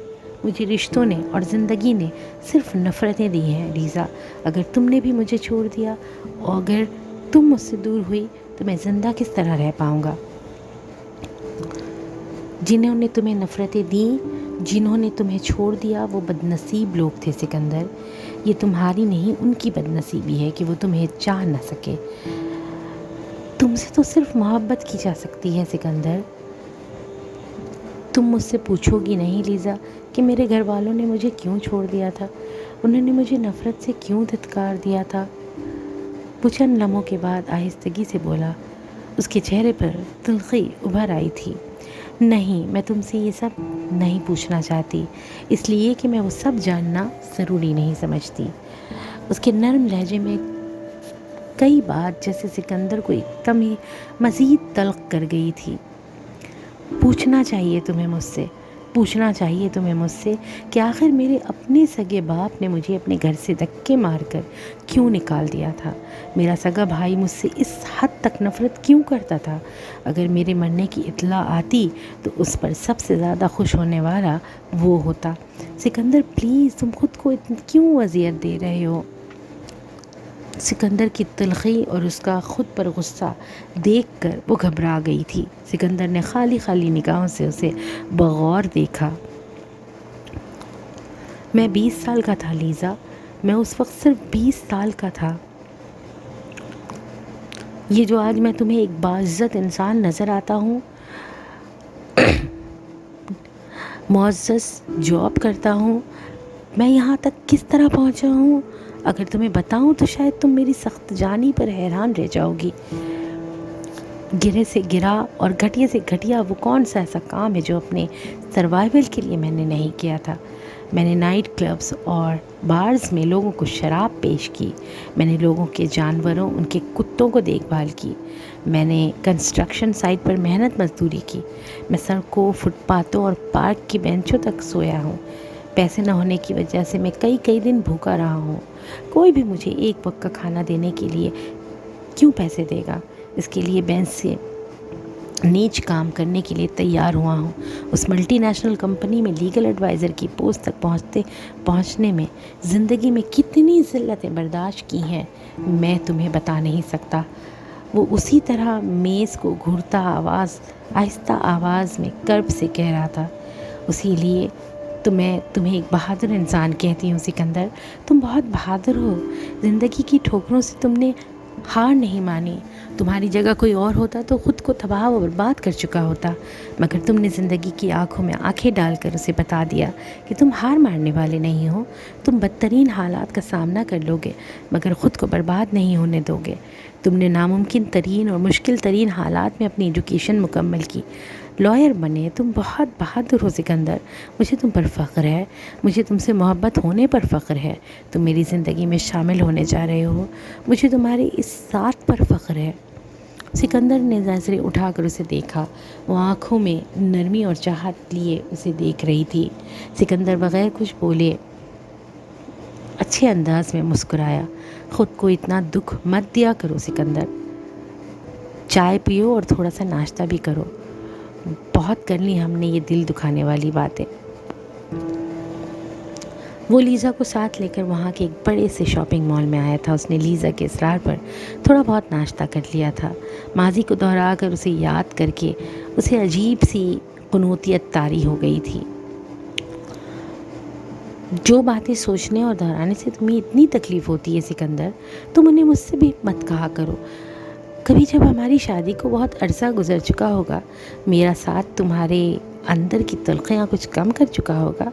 مجھے رشتوں نے اور زندگی نے صرف نفرتیں دی ہیں لیزا۔ اگر تم نے بھی مجھے چھوڑ دیا اور اگر تم مجھ سے دور ہوئی تو میں زندہ کس طرح رہ پاؤں گا؟ جنہوں نے تمہیں نفرتیں دیں، جنہوں نے تمہیں چھوڑ دیا، وہ بد نصیب لوگ تھے سکندر۔ یہ تمہاری نہیں، ان کی بد نصیبی ہے کہ وہ تمہیں چاہ نہ سکے۔ تم سے تو صرف محبت کی جا سکتی ہے سکندر۔ تم مجھ سے پوچھو گی نہیں لیزا کہ میرے گھر والوں نے مجھے کیوں چھوڑ دیا تھا، انہوں نے مجھے نفرت سے کیوں دھتکار دیا تھا؟ وہ چند لمحوں کے بعد آہستگی سے بولا، اس کے چہرے پر تلخی ابھر آئی تھی۔ نہیں، میں تم سے یہ سب نہیں پوچھنا چاہتی، اس لیے کہ میں وہ سب جاننا ضروری نہیں سمجھتی۔ اس کے نرم لہجے میں کئی بات جیسے سکندر کو ایک دم ہی مزید تلخ کر گئی تھی۔ پوچھنا چاہیے تمہیں مجھ سے، پوچھنا چاہیے تمہیں مجھ سے کہ آخر میرے اپنے سگے باپ نے مجھے اپنے گھر سے دھکے مار کر کیوں نکال دیا تھا؟ میرا سگا بھائی مجھ سے اس حد تک نفرت کیوں کرتا تھا؟ اگر میرے مرنے کی اطلاع آتی تو اس پر سب سے زیادہ خوش ہونے والا وہ ہوتا۔ سکندر پلیز، تم خود کو کیوں اذیت دے رہے ہو؟ سکندر کی تلخی اور اس کا خود پر غصہ دیکھ کر وہ گھبرا گئی تھی۔ سکندر نے خالی خالی نگاہوں سے اسے بغور دیکھا۔ میں 20 سال کا تھا لیزا، میں اس وقت صرف 20 سال کا تھا۔ یہ جو آج میں تمہیں ایک باعزت انسان نظر آتا ہوں، معزز جاب کرتا ہوں، میں یہاں تک کس طرح پہنچا ہوں اگر تمہیں بتاؤں تو شاید تم میری سخت جانی پر حیران رہ جاؤ گی۔ گرے سے گرا اور گھٹیا سے گھٹیا وہ کون سا ایسا کام ہے جو اپنے سروائیول کے لیے میں نے نہیں کیا تھا؟ میں نے نائٹ کلبز اور بارز میں لوگوں کو شراب پیش کی، میں نے لوگوں کے جانوروں، ان کے کتوں کو دیکھ بھال کی، میں نے کنسٹرکشن سائٹ پر محنت مزدوری کی، میں سڑکوں، فٹ پاتھوں اور پارک کی بینچوں تک سویا ہوں۔ پیسے نہ ہونے کی وجہ سے میں کئی دن بھوکا رہا ہوں۔ کوئی بھی مجھے ایک وقت کا کھانا دینے کے لیے کیوں پیسے دے گا؟ اس کے لیے بینچ سے نیچ کام کرنے کے لیے تیار ہوا ہوں۔ اس ملٹی نیشنل کمپنی میں لیگل ایڈوائزر کی پوسٹ تک پہنچنے میں زندگی میں کتنی ذلتیں برداشت کی ہیں میں تمہیں بتا نہیں سکتا۔ وہ اسی طرح میز کو گھڑتا آہستہ آواز میں کرب سے کہہ رہا تھا، اسی لیے تو میں تمہیں ایک بہادر انسان کہتی ہوں سکندر، تم بہت بہادر ہو۔ زندگی کی ٹھوکروں سے تم نے ہار نہیں مانی۔ تمہاری جگہ کوئی اور ہوتا تو خود کو تباہ و برباد کر چکا ہوتا، مگر تم نے زندگی کی آنکھوں میں آنکھیں ڈال کر اسے بتا دیا کہ تم ہار ماننے والے نہیں ہو۔ تم بدترین حالات کا سامنا کر لو گے مگر خود کو برباد نہیں ہونے دو گے۔ تم نے ناممکن ترین اور مشکل ترین حالات میں اپنی ایجوکیشن مکمل کی، لائر بنے۔ تم بہت بہادر ہو سکندر، مجھے تم پر فخر ہے، مجھے تم سے محبت ہونے پر فخر ہے۔ تم میری زندگی میں شامل ہونے جا رہے ہو، مجھے تمہارے اس ساتھ پر فخر ہے۔ سکندر نے نظریں اٹھا کر اسے دیکھا، وہ آنکھوں میں نرمی اور چاہت لیے اسے دیکھ رہی تھی۔ سکندر بغیر کچھ بولے اچھے انداز میں مسکرایا۔ خود کو اتنا دکھ مت دیا کرو سکندر، چائے پیو اور تھوڑا سا ناشتہ بھی کرو، بہت کر لی ہم نے یہ دل دکھانے والی باتیں۔ وہ لیزا کو ساتھ لے کر وہاں کے ایک بڑے سے شاپنگ مال میں آیا تھا۔ اس نے لیزا کے اصرار پر تھوڑا بہت ناشتہ کر لیا تھا۔ ماضی کو دہرا کر اسے یاد کر کے اسے عجیب سی قنوطیت طاری ہو گئی تھی۔ جو باتیں سوچنے اور دہرانے سے تمہیں اتنی تکلیف ہوتی ہے سکندر، تم انہیں مجھ سے بھی مت کہا کرو۔ کبھی جب ہماری شادی کو بہت عرصہ گزر چکا ہوگا، میرا ساتھ تمہارے اندر کی تلخیاں کچھ کم کر چکا ہوگا،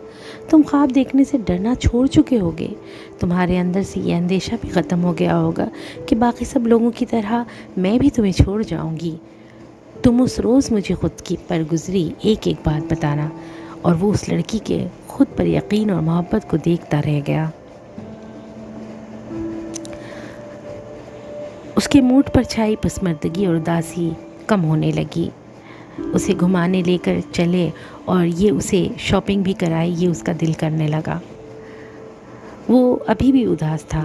تم خواب دیکھنے سے ڈرنا چھوڑ چکے ہوگے، تمہارے اندر سے یہ اندیشہ بھی ختم ہو گیا ہوگا کہ باقی سب لوگوں کی طرح میں بھی تمہیں چھوڑ جاؤں گی۔ تم اس روز مجھے خود کی پر گزری ایک ایک بات بتانا، اور وہ اس لڑکی کے خود پر یقین اور محبت کو دیکھتا رہ گیا۔ اس کے موڈ پر چھائی پسماندگی اور اداسی کم ہونے لگی۔ اسے گھمانے لے کر چلے اور یہ اسے شاپنگ بھی کرائی، یہ اس کا دل کرنے لگا۔ وہ ابھی بھی اداس تھا،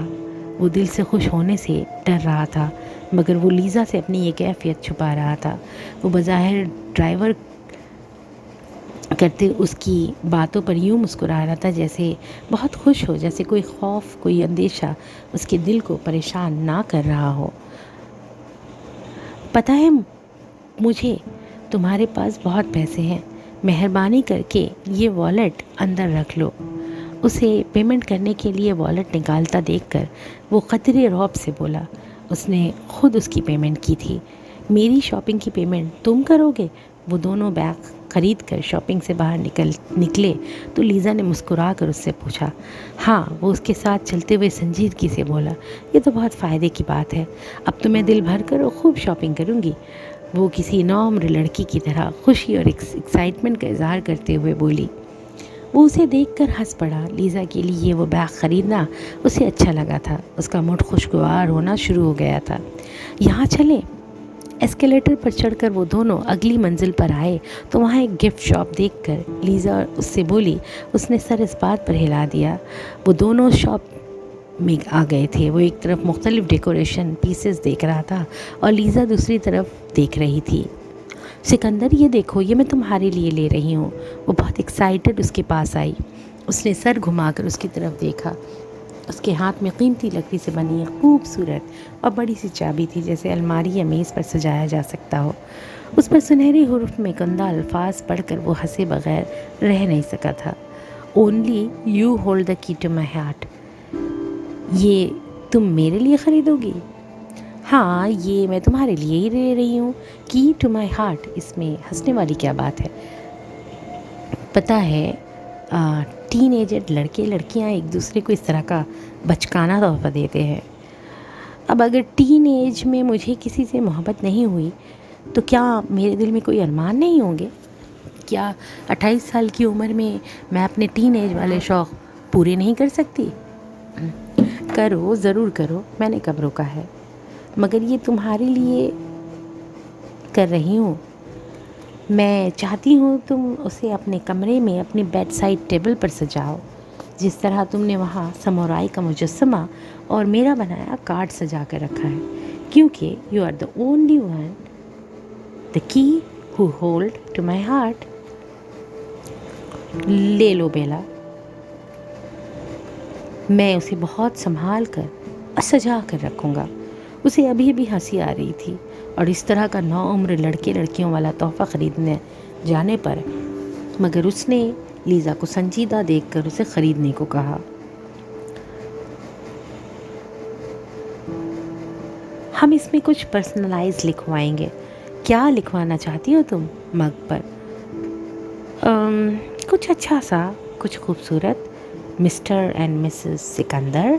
وہ دل سے خوش ہونے سے ڈر رہا تھا، مگر وہ لیزا سے اپنی یہ کیفیت چھپا رہا تھا۔ وہ بظاہر ڈرائیور کرتے اس کی باتوں پر یوں مسکرا رہا تھا جیسے بہت خوش ہو، جیسے کوئی خوف، کوئی اندیشہ اس کے دل کو پریشان نہ کر رہا ہو۔ پتہ ہے مجھے تمہارے پاس بہت پیسے ہیں، مہربانی کر کے یہ والیٹ اندر رکھ لو۔ اسے پیمنٹ کرنے کے لیے والیٹ نکالتا دیکھ کر وہ قطرے رعب سے بولا، اس نے خود اس کی پیمنٹ کی تھی۔ میری شاپنگ کی پیمنٹ تم کرو گے؟ وہ دونوں بیگ خرید کر شاپنگ سے باہر نکلے تو لیزا نے مسکرا کر اس سے پوچھا۔ ہاں، وہ اس کے ساتھ چلتے ہوئے سنجیدگی سے بولا، یہ تو بہت فائدے کی بات ہے، اب تو میں دل بھر کر اور خوب شاپنگ کروں گی۔ وہ کسی نوعمر لڑکی کی طرح خوشی اور ایکسائٹمنٹ کا اظہار کرتے ہوئے بولی۔ وہ اسے دیکھ کر ہنس پڑا۔ لیزا کے لیے وہ بیگ خریدنا اسے اچھا لگا تھا، اس کا موڈ خوشگوار ہونا شروع ہو گیا تھا۔ یہاں چلیں۔ ایسکیلیٹر پر چڑھ کر وہ دونوں اگلی منزل پر آئے تو وہاں ایک گفٹ شاپ دیکھ کر لیزا اس سے بولی۔ اس نے سر اس بات پر ہلا دیا۔ وہ دونوں شاپ میں آ گئے تھے۔ وہ ایک طرف مختلف ڈیکوریشن پیسز دیکھ رہا تھا اور لیزا دوسری طرف دیکھ رہی تھی۔ سکندر، یہ دیکھو، یہ میں تمہارے لیے لے رہی ہوں۔ وہ بہت ایکسائٹڈ اس کے پاس آئی۔ اس نے سر گھما کر اس کی طرف دیکھا۔ اس کے ہاتھ میں قیمتی لکڑی سے بنی ایک خوبصورت اور بڑی سی چابی تھی، جیسے الماری یا میز پر سجایا جا سکتا ہو۔ اس پر سنہری حروف میں گندہ الفاظ پڑھ کر وہ ہنسے بغیر رہ نہیں سکا تھا۔ اونلی یو ہولڈ دا کی ٹو مائی ہارٹ۔ یہ تم میرے لیے خریدو گی؟ ہاں، یہ میں تمہارے لیے ہی لے رہی ہوں۔ کی ٹو مائی ہارٹ، اس میں ہنسنے والی کیا بات ہے؟ پتہ ہے ٹین ایجڈ لڑکے لڑکیاں ایک دوسرے کو اس طرح کا بچکانہ تحفہ دیتے ہیں۔ اب اگر ٹین ایج میں مجھے کسی سے محبت نہیں ہوئی تو کیا میرے دل میں کوئی ارمان نہیں ہوں گے؟ کیا 28 سال کی عمر میں میں اپنے ٹین ایج والے شوق پورے نہیں کر سکتی؟ کرو، ضرور کرو، میں نے کب روکا ہے، مگر یہ تمہارے لیے کر رہی ہوں۔ میں چاہتی ہوں تم اسے اپنے کمرے میں اپنی بیڈ سائڈ ٹیبل پر سجاؤ، جس طرح تم نے وہاں سمورائی کا مجسمہ اور میرا بنایا کارڈ سجا کر رکھا ہے، کیونکہ you are the only one, the key who hold to my heart. لے لو بیلا۔ میں اسے بہت سنبھال کر اور سجا کر رکھوں گا۔ اسے ابھی ابھی ہنسی آ رہی تھی اور اس طرح کا نوعمر لڑکے لڑکیوں والا تحفہ خریدنے جانے پر، مگر اس نے لیزا کو سنجیدہ دیکھ کر اسے خریدنے کو کہا۔ ہم اس میں کچھ پرسنلائز لکھوائیں گے۔ کیا لکھوانا چاہتی ہو تم مگ پر؟ کچھ اچھا سا، کچھ خوبصورت، Mr and Mrs Sikandar.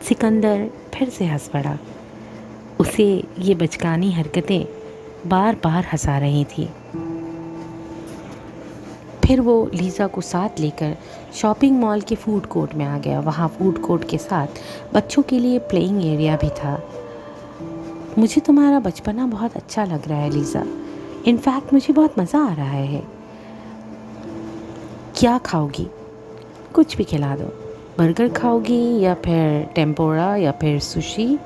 Sikandar پھر سے ہنس پڑا۔ اسے یہ بچکانی حرکتیں بار بار ہنسا رہی تھی۔ پھر وہ لیزا کو ساتھ لے کر شاپنگ مال کے فوڈ کورٹ میں آ گیا۔ وہاں فوڈ کورٹ کے ساتھ بچوں کے لیے پلینگ ایریا بھی تھا۔ مجھے تمہارا بچپنا بہت اچھا لگ رہا ہے لیزا، انفیکٹ مجھے بہت مزہ آ رہا ہے۔ کیا کھاؤ گی؟ کچھ بھی کھلا دو۔ برگر کھاؤ گی یا پھر ٹیمپورا یا پھر سوشی؟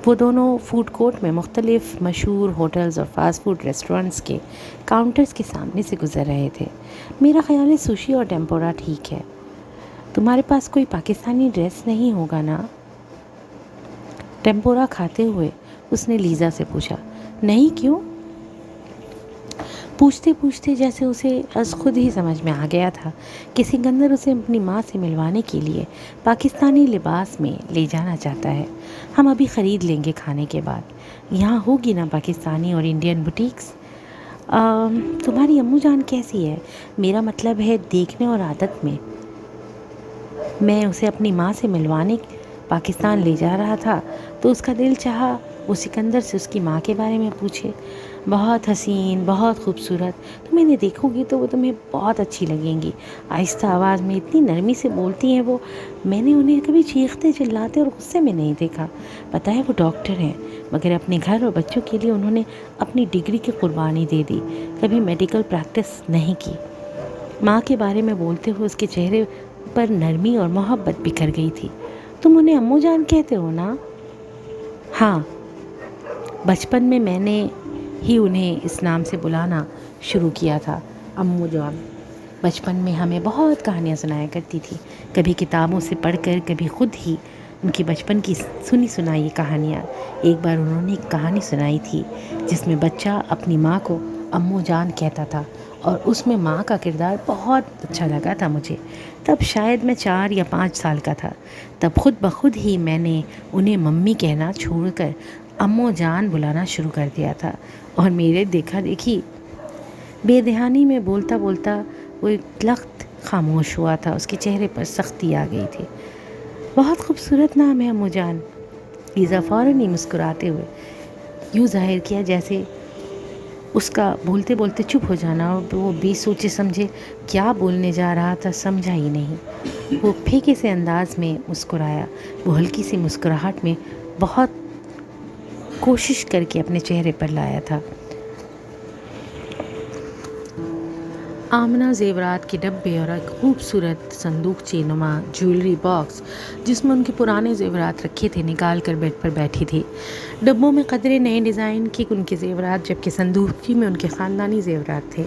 وہ دونوں فوڈ کورٹ میں مختلف مشہور ہوٹلز اور فاسٹ فوڈ ریسٹورنٹس کے کاؤنٹرز کے سامنے سے گزر رہے تھے۔ میرا خیال ہے سوشی اور ٹیمپورا ٹھیک ہے۔ تمہارے پاس کوئی پاکستانی ڈریس نہیں ہوگا نا؟ ٹیمپورا کھاتے ہوئے اس نے لیزا سے پوچھا۔ نہیں، کیوں؟ پوچھتے پوچھتے جیسے اسے از خود ہی سمجھ میں آ گیا تھا کہ سکندر اسے اپنی ماں سے ملوانے کے لیے پاکستانی لباس میں لے جانا چاہتا ہے۔ ہم ابھی خرید لیں گے کھانے کے بعد۔ یہاں ہوگی نا پاکستانی اور انڈین بوٹیکس؟ تمہاری امو جان کیسی ہے؟ میرا مطلب ہے دیکھنے اور عادت میں۔ میں اسے اپنی ماں سے ملوانے پاکستان لے جا رہا تھا تو اس کا دل چاہا وہ سکندر سے اس کی ماں کے بارے میں پوچھے۔ بہت حسین، بہت خوبصورت، تم انہیں دیکھو گی تو وہ تمہیں بہت اچھی لگیں گی، آہستہ آواز میں اتنی نرمی سے بولتی ہیں وہ، میں نے انہیں کبھی چیختے چلاتے اور غصے میں نہیں دیکھا۔ پتہ ہے وہ ڈاکٹر ہیں، مگر اپنے گھر اور بچوں کے لیے انہوں نے اپنی ڈگری کی قربانی دے دی، کبھی میڈیکل پریکٹس نہیں کی۔ ماں کے بارے میں بولتے ہوئے اس کے چہرے پر نرمی اور محبت بکھر گئی تھی۔ تم انہیں امو جان کہتے ہو نا؟ ہاں، بچپن میں نے ہی انہیں اس نام سے بلانا شروع کیا تھا، امو جان۔ بچپن میں ہمیں بہت کہانیاں سنایا کرتی تھی، کبھی کتابوں سے پڑھ کر، کبھی خود ہی ان کی بچپن کی سنی سنائی کہانیاں۔ ایک بار انہوں نے ایک کہانی سنائی تھی جس میں بچہ اپنی ماں کو امو جان کہتا تھا، اور اس میں ماں کا کردار بہت اچھا لگا تھا مجھے۔ تب شاید میں 4 یا 5 سال کا تھا۔ تب خود بخود ہی میں نے انہیں ممی کہنا چھوڑ کر امو جان بلانا شروع کر دیا تھا، اور میرے دیکھا دیکھی بے دہانی میں بولتا بولتا وہ ایک لخت خاموش ہوا تھا، اس کے چہرے پر سختی آ گئی تھی۔ بہت خوبصورت نام ہے امو جان، لیزا فوراً ہی مسکراتے ہوئے یوں ظاہر کیا جیسے اس کا بولتے بولتے چپ ہو جانا، اور وہ بھی سوچے سمجھے کیا بولنے جا رہا تھا سمجھا ہی نہیں۔ وہ پھیکے سے انداز میں مسکرایا، وہ ہلکی سی مسکراہٹ میں بہت کوشش کر کے اپنے چہرے پر لایا تھا۔ آمنہ زیورات کے ڈبے اور ایک خوبصورت صندوقچے نما جیولری باکس جس میں ان کے پرانے زیورات رکھے تھے نکال کر بیڈ پر بیٹھی تھی۔ ڈبوں میں قدرے نئے ڈیزائن کے ان کے زیورات، جبکہ صندوقچے میں ان کے خاندانی زیورات تھے۔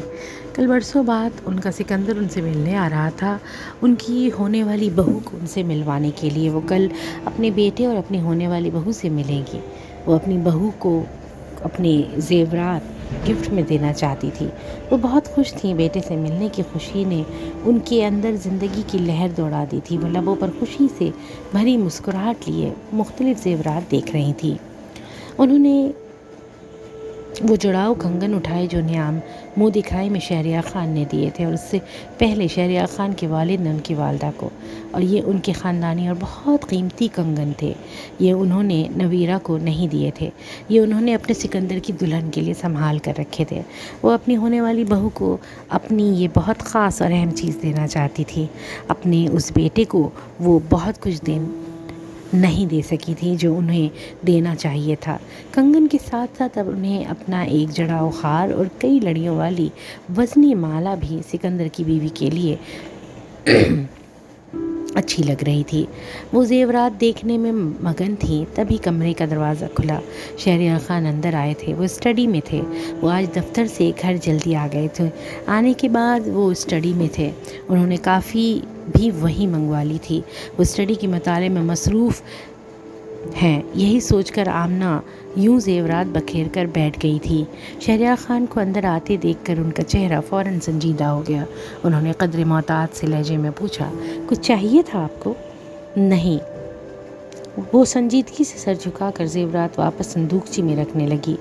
کل برسوں بعد ان کا سکندر ان سے ملنے آ رہا تھا، ان کی ہونے والی بہو کو ان سے ملوانے کے لیے۔ وہ کل اپنے بیٹے اور اپنی ہونے والی بہو سے ملیں گی۔ وہ اپنی بہو کو اپنے زیورات گفٹ میں دینا چاہتی تھی۔ وہ بہت خوش تھیں، بیٹے سے ملنے کی خوشی نے ان کے اندر زندگی کی لہر دوڑا دی تھی۔ وہ لبوں پر خوشی سے بھری مسکراہٹ لیے مختلف زیورات دیکھ رہی تھی۔ انہوں نے وہ جڑاؤ کنگن اٹھائے جو نیام منہ دکھائی میں شہریار خان نے دیے تھے، اور اس سے پہلے شہریار خان کے والد نے ان کی والدہ کو، اور یہ ان کے خاندانی اور بہت قیمتی کنگن تھے۔ یہ انہوں نے نویرہ کو نہیں دیے تھے، یہ انہوں نے اپنے سکندر کی دلہن کے لیے سنبھال کر رکھے تھے۔ وہ اپنی ہونے والی بہو کو اپنی یہ بہت خاص اور اہم چیز دینا چاہتی تھی۔ اپنے اس بیٹے کو وہ بہت کچھ نہیں دے سکی تھی جو انہیں دینا چاہیے تھا۔ کنگن کے ساتھ ساتھ اب انہیں اپنا ایک جڑاؤ ہار اور کئی لڑیوں والی وزنی مالا بھی سکندر کی بیوی کے لیے اچھی لگ رہی تھی۔ وہ زیورات دیکھنے میں مگن تھیں، تبھی کمرے کا دروازہ کھلا۔ شہریار خان اندر آئے تھے، وہ اسٹڈی میں تھے۔ وہ آج دفتر سے گھر جلدی آ گئے تھے۔ آنے کے بعد وہ اسٹڈی میں تھے، انہوں نے کافی بھی وہیں منگوا لی تھی۔ وہ اسٹڈی کے مطالعے میں مصروف ہیں، یہی سوچ کر آمنہ یوں زیورات بکھیر کر بیٹھ گئی تھی۔ شہریار خان کو اندر آتے دیکھ کر ان کا چہرہ فوراً سنجیدہ ہو گیا۔ انہوں نے قدر محتاط سے لہجے میں پوچھا، کچھ چاہیے تھا آپ کو؟ نہیں۔ وہ سنجیدگی سے سر جھکا کر زیورات واپس صندوقچی میں رکھنے لگی۔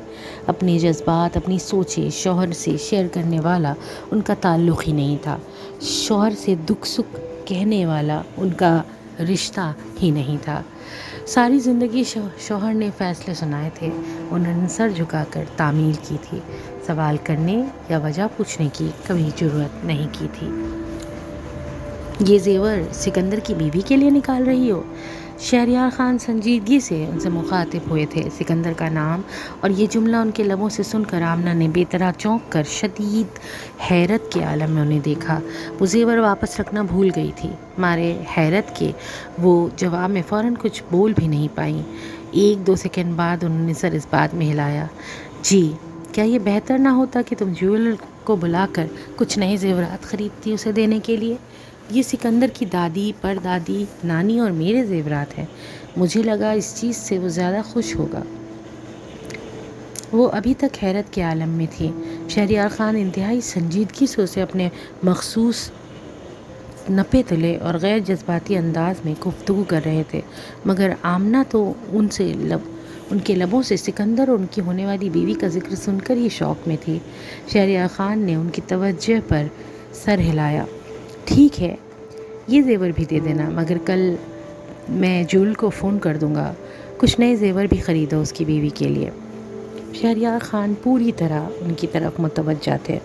اپنے جذبات، اپنی سوچیں شوہر سے شیئر کرنے والا ان کا تعلق ہی نہیں تھا، شوہر سے دکھ سکھ کہنے والا ان کا رشتہ ہی نہیں تھا۔ ساری زندگی شوہر نے فیصلے سنائے تھے، انہوں نے سر جھکا کر تعمیل کی تھی، سوال کرنے یا وجہ پوچھنے کی کبھی جرأت نہیں کی تھی۔ یہ زیور سکندر کی بیوی کے لیے نکال رہی ہو؟ شہریار خان سنجیدگی سے ان سے مخاطب ہوئے تھے۔ سکندر کا نام اور یہ جملہ ان کے لبوں سے سن کر آمنہ نے بے طرح چونک کر شدید حیرت کے عالم میں انہیں دیکھا۔ وہ زیور واپس رکھنا بھول گئی تھی، مارے حیرت کے وہ جواب میں فوراً کچھ بول بھی نہیں پائیں۔ 1-2 سیکنڈ بعد انہوں نے سر اس بات میں ہلایا، جی، کیا یہ بہتر نہ ہوتا کہ تم جیولر کو بلا کر کچھ نئے زیورات خریدتی اسے دینے کے لیے؟ یہ سکندر کی دادی، پردادی، نانی اور میرے زیورات ہیں، مجھے لگا اس چیز سے وہ زیادہ خوش ہوگا۔ وہ ابھی تک حیرت کے عالم میں تھی۔ شہریار خان انتہائی سنجیدگی سے اسے اپنے مخصوص نپے تلے اور غیر جذباتی انداز میں گفتگو کر رہے تھے، مگر آمنہ تو ان کے لبوں سے سکندر اور ان کی ہونے والی بیوی کا ذکر سن کر ہی شوق میں تھی۔ شہریار خان نے ان کی توجہ پر سر ہلایا، ٹھیک ہے، یہ زیور بھی دے دینا، مگر کل میں جول کو فون کر دوں گا، کچھ نئے زیور بھی خریدو اس کی بیوی کے لیے۔ شہریار خان پوری طرح ان کی طرف متوجہ تھے۔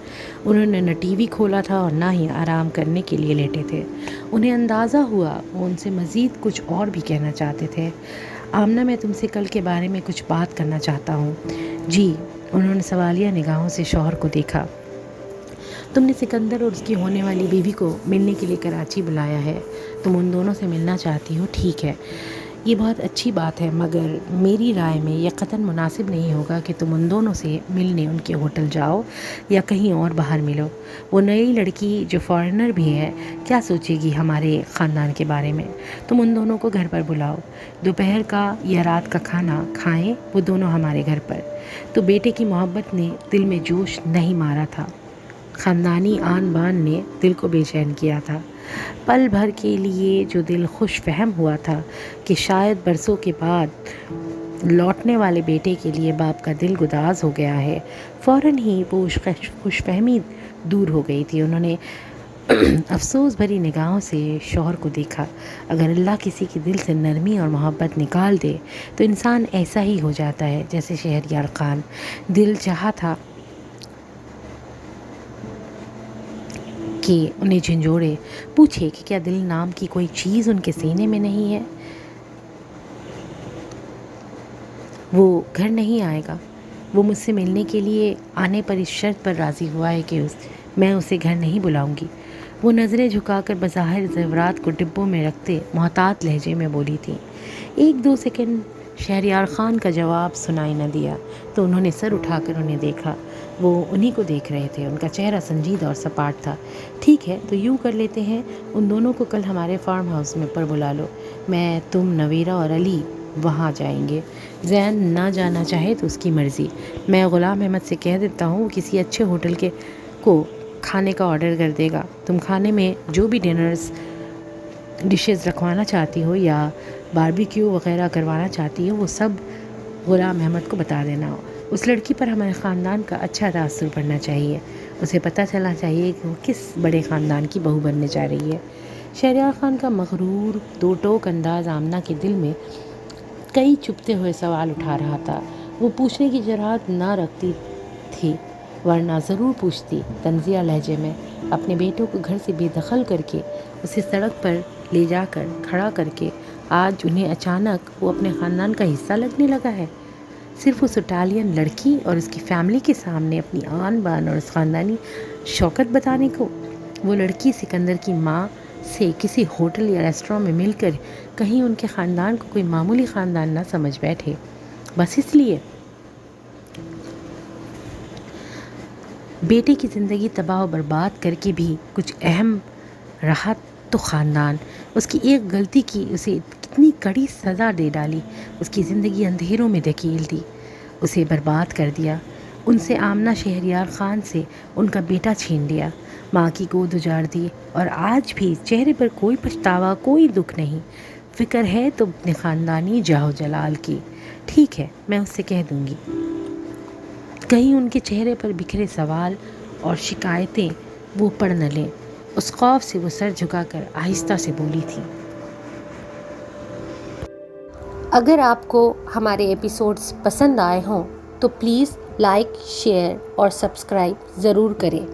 انہوں نے نہ ٹی وی کھولا تھا اور نہ ہی آرام کرنے کے لیے لیٹے تھے۔ انہیں اندازہ ہوا وہ ان سے مزید کچھ اور بھی کہنا چاہتے تھے۔ آمنہ، میں تم سے کل کے بارے میں کچھ بات کرنا چاہتا ہوں۔ جی، انہوں نے سوالیہ نگاہوں سے شوہر کو دیکھا۔ تم نے سکندر اور اس کی ہونے والی بیوی کو ملنے کے لیے کراچی بلایا ہے۔ تم ان دونوں سے ملنا چاہتی ہو، ٹھیک ہے، یہ بہت اچھی بات ہے، مگر میری رائے میں یہ قطعاً مناسب نہیں ہوگا کہ تم ان دونوں سے ملنے ان کے ہوٹل جاؤ یا کہیں اور باہر ملو۔ وہ نئی لڑکی جو فارنر بھی ہے کیا سوچے گی ہمارے خاندان کے بارے میں؟ تم ان دونوں کو گھر پر بلاؤ، دوپہر کا یا رات کا کھانا کھائیں وہ دونوں ہمارے گھر پر۔ تو بیٹے کی محبت نے دل میں جوش نہیں مارا تھا، خاندانی آن بان نے دل کو بے چین کیا تھا۔ پل بھر کے لیے جو دل خوش فہم ہوا تھا کہ شاید برسوں کے بعد لوٹنے والے بیٹے کے لیے باپ کا دل گداز ہو گیا ہے، فوراً ہی وہ خوش فہمی دور ہو گئی تھی۔ انہوں نے افسوس بھری نگاہوں سے شوہر کو دیکھا۔ اگر اللہ کسی کے دل سے نرمی اور محبت نکال دے تو انسان ایسا ہی ہو جاتا ہے جیسے شہریار خان۔ دل چاہا تھا کہ انہیں جھنجھوڑے، پوچھے کہ کیا دل نام کی کوئی چیز ان کے سینے میں نہیں ہے؟ وہ گھر نہیں آئے گا۔ وہ مجھ سے ملنے کے لیے آنے پر اس شرط پر راضی ہوا ہے کہ میں اسے گھر نہیں بلاؤں گی۔ وہ نظریں جھکا کر بظاہر زیورات کو ڈبوں میں رکھتے محتاط لہجے میں بولی تھی۔ 1-2 سیکنڈ شہریار خان کا جواب سنائی نہ دیا تو انہوں نے سر اٹھا کر انہیں دیکھا۔ وہ انہی کو دیکھ رہے تھے۔ ان کا چہرہ سنجیدہ اور سپاٹ تھا۔ ٹھیک ہے، تو یوں کر لیتے ہیں، ان دونوں کو کل ہمارے فارم ہاؤس میں پر بلا لو۔ میں، تم، نویرہ اور علی وہاں جائیں گے۔ زین نہ جانا چاہے تو اس کی مرضی۔ میں غلام احمد سے کہہ دیتا ہوں، وہ کسی اچھے ہوٹل کو کھانے کا آرڈر کر دے گا۔ تم کھانے میں جو بھی ڈشز رکھوانا چاہتی ہو یا باربیکیو وغیرہ کروانا چاہتی ہو وہ سب غلام احمد کو بتا دینا۔ اس لڑکی پر ہمارے خاندان کا اچھا تاثر پڑنا چاہیے، اسے پتہ چلنا چاہیے کہ وہ کس بڑے خاندان کی بہو بننے جا رہی ہے۔ شہریار خان کا مغرور دو ٹوک انداز آمنہ کے دل میں کئی چبھتے ہوئے سوال اٹھا رہا تھا۔ وہ پوچھنے کی جرأت نہ رکھتی تھی، ورنہ ضرور پوچھتی، طنزیہ لہجے میں۔ اپنے بیٹوں کو گھر سے بے دخل کر کے، اسے سڑک پر لے جا کر کھڑا کر کے، آج انہیں اچانک وہ اپنے خاندان کا حصہ لگنے لگا ہے، صرف اس اٹالین لڑکی اور اس کی فیملی کے سامنے اپنی آن بان اور اس خاندانی شوکت بتانے کو۔ وہ لڑکی سکندر کی ماں سے کسی ہوٹل یا ریسٹوران میں مل کر کہیں ان کے خاندان کو کوئی معمولی خاندان نہ سمجھ بیٹھے، بس اس لیے بیٹے کی زندگی تباہ و برباد کر کے بھی کچھ اہم رہا تو خاندان۔ اس کی ایک غلطی کی اسے کتنی کڑی سزا دے ڈالی، اس کی زندگی اندھیروں میں دھکیل دی، اسے برباد کر دیا۔ ان سے آمنہ شہریار خان سے ان کا بیٹا چھین لیا، ماں کی گود اجاڑ دی، اور آج بھی چہرے پر کوئی پچھتاوا، کوئی دکھ نہیں۔ فکر ہے تو اپنے خاندانی جاہ و جلال کی۔ ٹھیک ہے، میں اس سے کہہ دوں گی۔ کہیں ان کے چہرے پر بکھرے سوال اور شکایتیں وہ پڑھ نہ لیں۔ اس خوف سے وہ سر جھکا کر آہستہ سے بولی تھی۔ اگر آپ کو ہمارے ایپیسوڈز پسند آئے ہوں تو پلیز لائک، شیئر اور سبسکرائب ضرور کریں۔